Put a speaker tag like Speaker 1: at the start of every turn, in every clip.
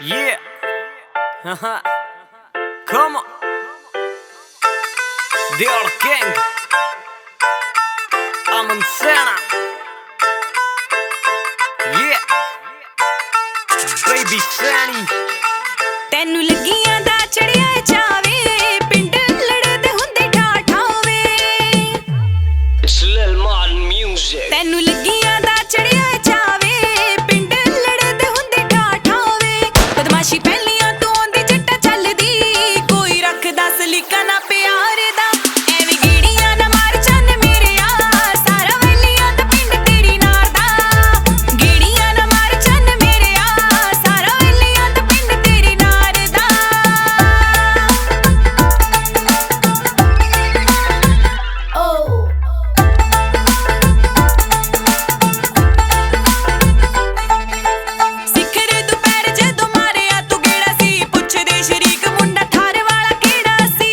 Speaker 1: Yeah. Come on. The old king. I'm in Santa. Yeah. Baby Sanny.
Speaker 2: ਤੈਨੂੰ ਲੱਗੀਆਂ ਦਾ ਚੜਿਆ ਚਾਵੇ ਪਿੰਡ ਲੜਦੇ ਹੁੰਦੇ ਠਾਠਾਵੇ
Speaker 1: It's Lil Martin music.
Speaker 2: ਤੈਨੂੰ ਲੱਗੀਆਂ ਦਾ ਚੜਿਆ ਚਾਵੇ ਪਿੰਡ ਲੜਦੇ ਹੁੰਦੇ ਠਾਠਾਵੇ ਬਦਮਾਸ਼ੀ ਪਹਿਲੀਆਂ ਤੋਂ ਆਉਂਦੀ ਜੱਟਾ ਚੱਲਦੀ ਕੋਈ ਰੱਖਦਾ ਸਲੀਕਾ ਨਾ ਪਿਆਰ ਦਾ ਐਵੇਂ ਗੀੜੀਆਂ ਨਾ ਮਾਰ ਚੰਨ ਮੇਰੇ ਆ ਸਾਰਾ ਵੈਲੀਆਂ ਦਾ ਪਿੰਡ ਤੇਰੀ ਨਾਰ ਦਾ ਗੀੜੀਆਂ ਨਾ ਮਾਰ ਚੰਨ ਮੇਰੇ ਆ ਸਾਰਾ ਵੈਲੀਆਂ ਦਾ ਪਿੰਡ ਤੇਰੀ ਨਾਰ ਦਾ ਓ ਸਿਖਰ ਦੁਪਹਿਰ ਜਦੋਂ ਮਾਰਿਆ ਤੂੰ ਗੇੜਾ ਸੀ ਪੁੱਛਦੇ ਸ਼ਰੀਕ ਮੁੰਡਾ ਠਾਰ ਵਾਲਾ ਕਿਹੜਾ ਸੀ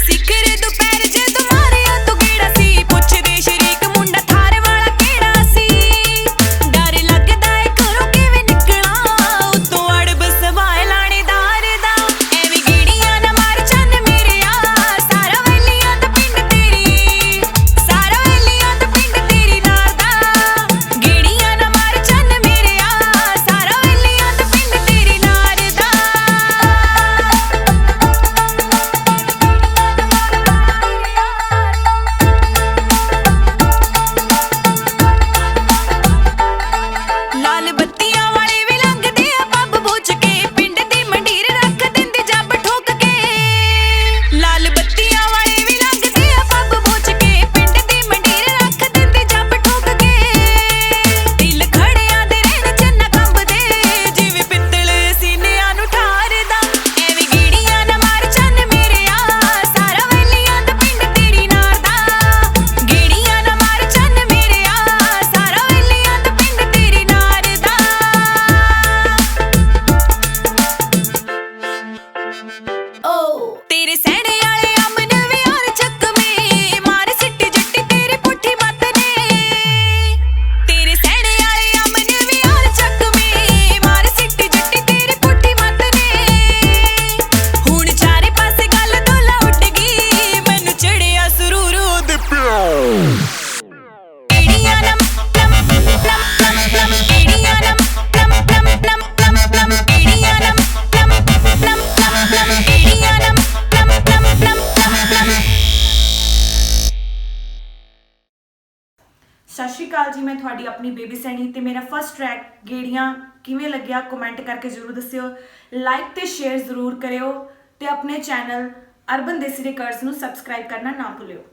Speaker 2: ਸਿਖਰ ਦੁਪਹਿਰ ਜਦੋਂ ਮਾਰਿਆ ਤੂੰ ਗੇੜਾ ਸੀ ਪੁੱਛਦੇ ਸ਼ਰੀਕ ਮੁੰਡਾ ਠਾਰ ਵਾਲਾ ਕਿਹੜਾ ਸੀ ਡਰ ਲੱਗਦਾ ਏ ਘਰੋਂ ਕਿਵੇਂ ਨਿਕਲਾਂ ਉਤੋਂ ਅੜਬ ਸਵਾਏ ਲਾਣੇਦਾਰ ਦਾ ਐਵੇਂ ਗੀੜੀਆਂ ਨਾ ਮਾਰ ਚੰਨ ਮੇਰੇ ਆ ਸਾਰਾ ਵੈਲੀਆਂ ਦਾ ਪਿੰਡ ਤੇਰੀ ਸਾਰਾ ਵੈਲੀਆਂ ਦਾ ਪਿੰਡ ਤੇਰੀ ਨਾਰ ਦਾ ਗੀੜੀਆਂ ਨਾ ਮਾਰ ਚੰਨ ਮੇਰੇ ਆ ਸਾਰਾ ਵੈਲੀਆਂ ਦਾ ਪਿੰਡ ਤੇਰੀ ਨਾਰ ਦਾ ਲਾਲ ਬੱਤੀਆਂ ਵਾਲੇ ਵੀ ਲੰਘਦੇ ਆ ਪੱਬ ਬੁੱਝ ਕੇ ਪਿੰਡ ਦੀ ਮੰਡੀਰ ਰੱਖ ਦਿੰਦੇ ਜੱਬ ਠੋਕ ਕੇ ਲਾਲ ਬੱਤੀਆਂ ਵਾਲੇ ਵੀ ਲੰਘਦੇ ਆ ਪੱਬ ਬੁੱਝ ਕੇ ਪਿੰਡ ਦੀ ਮੰਡੀਰ ਰੱਖ ਦਿੰਦੇ ਜੱਬ ਠੋਕ ਕੇ ਦਿਲ ਖੜਿਆਂ ਦੇ ਰਹਿਣ ਚੰਨਾ ਕੰਬਦੇ ਜਿਵੇਂ ਪਿੱਤਲ ਸੀਨਿਆਂ ਨੂੰ ਠਾਰਦਾ ਐਵੇਂ ਗੀੜੀਆਂ ਨਾ ਮਾਰ ਚੰਨ ਮੇਰੇ ਆ ਸਾਰਾ ਵੈਲੀਆਂ ਦਾ ਪਿੰਡ ਤੇਰੀ ਨਾਰ ਦਾ ਗੀੜੀਆਂ ਨਾ ਮਾਰ ਚੰਨ ਮੇਰੇ ਆ ਸਾਰਾ ਵੈਲੀਆਂ ਦਾ ਪਿੰਡ ਤੇਰੀ ਨਾਰ ਦਾ ਓ ਤੇਰੇ ਸਹਿਣੇ ਵਾਲੇ ਅਮਨ ਵਿਆਰ ਚੱਕਵੇਂ ਮਾਰ ਸਿੱਟੀ ਜੱਟੀ ਤੇਰੀ ਪੁੱਠੀ ਮੱਤ ਨੇ ਤੇਰੇ ਸਹਿਣੇ ਵਾਲੇ ਅਮਨ ਵਿਆਰ ਚੱਕਵੇਂ ਮਾਰ ਸਿੱਟੀ ਜੱਟੀ ਤੇਰੀ ਪੁੱਠੀ ਮੱਤ ਨੇ ਹੁਣ ਚਾਰੇ ਪਾਸੇ ਗੱਲ ਦੋਲਾ ਉੱਡ ਗਈ ਮੈਨੂੰ ਚੜਿਆ ਸਰੂਰ ਉਹਦੇ ਏੜੀਆਂ ਨਮ ਨਮ ਨਮ ਨਮ ਨਮ ਏੜੀਆਂ ਨਮ ਨਮ ਨਮ ਨਮ ਨਮ ਨਮ ਏੜੀਆਂ ਨਮ ਨਮ ਨਮ ਨਮ ਨਮ ਏੜੀਆਂ ਨਮ ਨਮ ਨਮ ਨਮ ਨਮ ਨਮ
Speaker 3: ਸਤਿ ਸ਼੍ਰੀ ਅਕਾਲ ਜੀ, ਮੈਂ ਤੁਹਾਡੀ ਆਪਣੀ ਬੇਬੀ ਸੈਣੀ ਤੇ ਮੇਰਾ ਫਸਟ ਟਰੈਕ ਗੇੜੀਆਂ ਕਿਵੇਂ ਲੱਗਿਆ ਕਮੈਂਟ ਕਰਕੇ ਜ਼ਰੂਰ ਦੱਸਿਓ। ਲਾਈਕ ਤੇ ਸ਼ੇਅਰ ਜ਼ਰੂਰ ਕਰਿਓ ਤੇ ਆਪਣੇ ਚੈਨਲ ਅਰਬਨ ਦੇਸੀ ਰਿਕਾਰਡਸ ਨੂੰ ਸਬਸਕ੍ਰਾਈਬ ਕਰਨਾ ਨਾ ਭੁੱਲਿਓ।